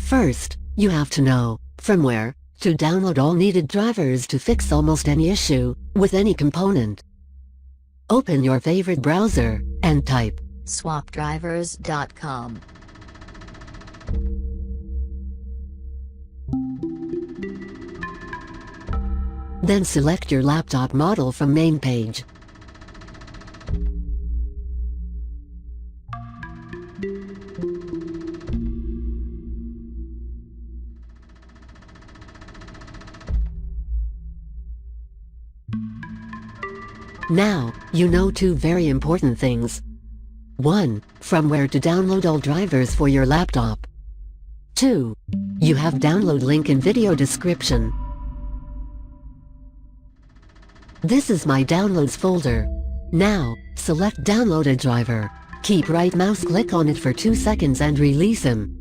First, you have to know from where to download all needed drivers to fix almost any issue with any component. Open your favorite browser and type swapdrivers.com. Then select your laptop model from main page. Now, you know two very important things. 1. From where to download all drivers for your laptop. 2. You have download link in video description. This is my downloads folder. Now, select downloaded driver. Keep right mouse click on it for 2 seconds and release him.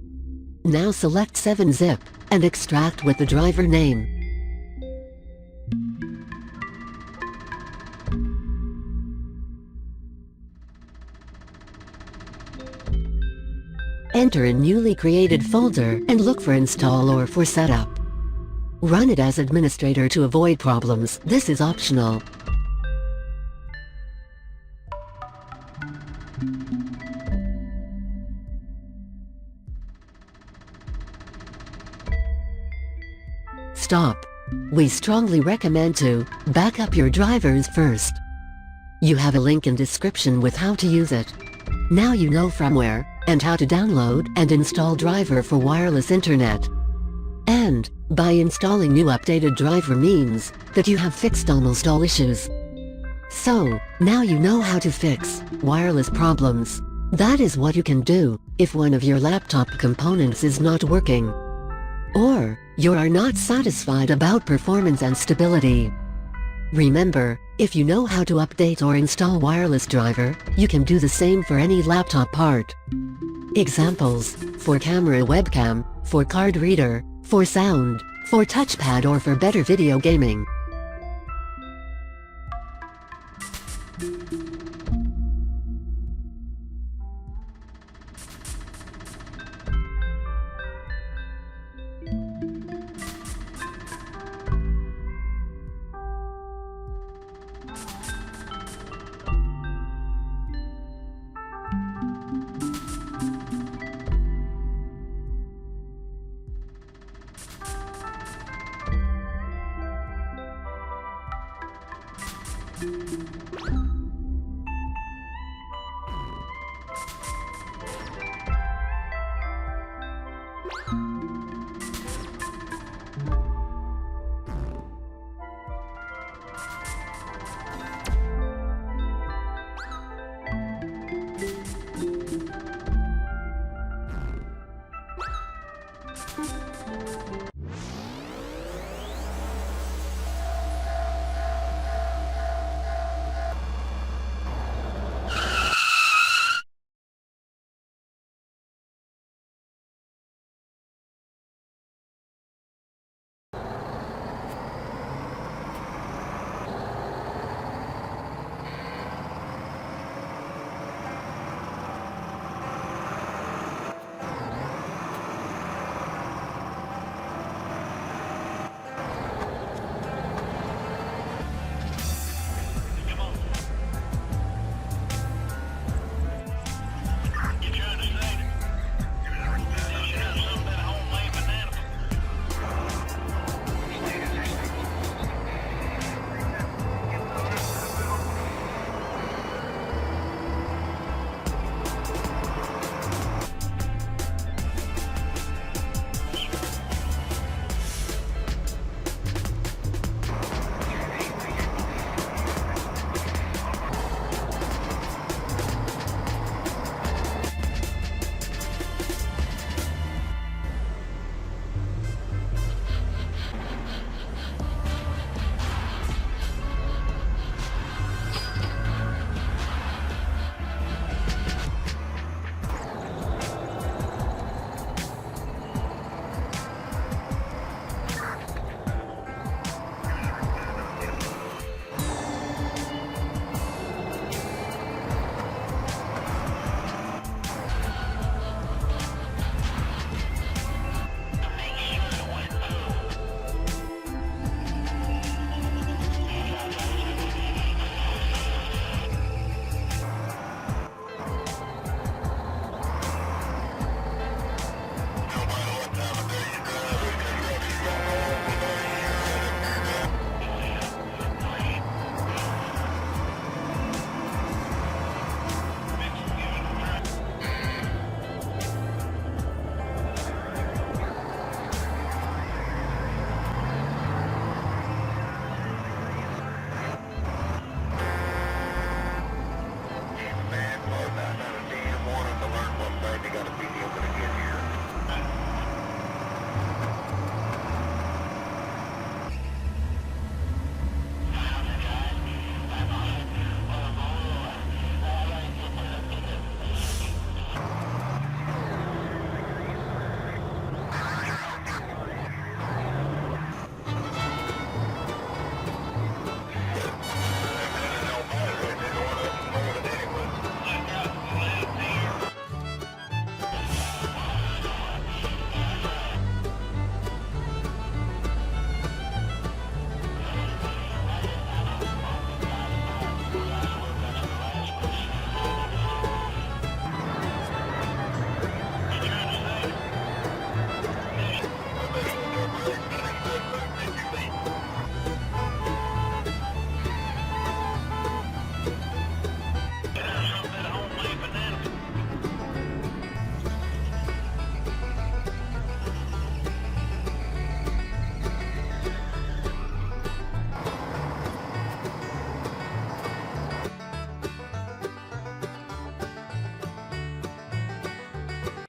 Now select 7-zip and extract with the driver name. Enter a newly created folder and look for install or for setup. Run it as administrator to avoid problems. This is optional. Stop. We strongly recommend to back up your drivers first. You have a link in description with how to use it. Now you know from where and how to download and install driver for wireless internet. And by installing new updated driver means that you have fixed almost all issues. So, now you know how to fix wireless problems. That is what you can do if one of your laptop components is not working, or you are not satisfied about performance and stability. Remember, if you know how to update or install wireless driver, you can do the same for any laptop part. Examples: for camera webcam, for card reader, for sound, for touchpad or for better video gaming.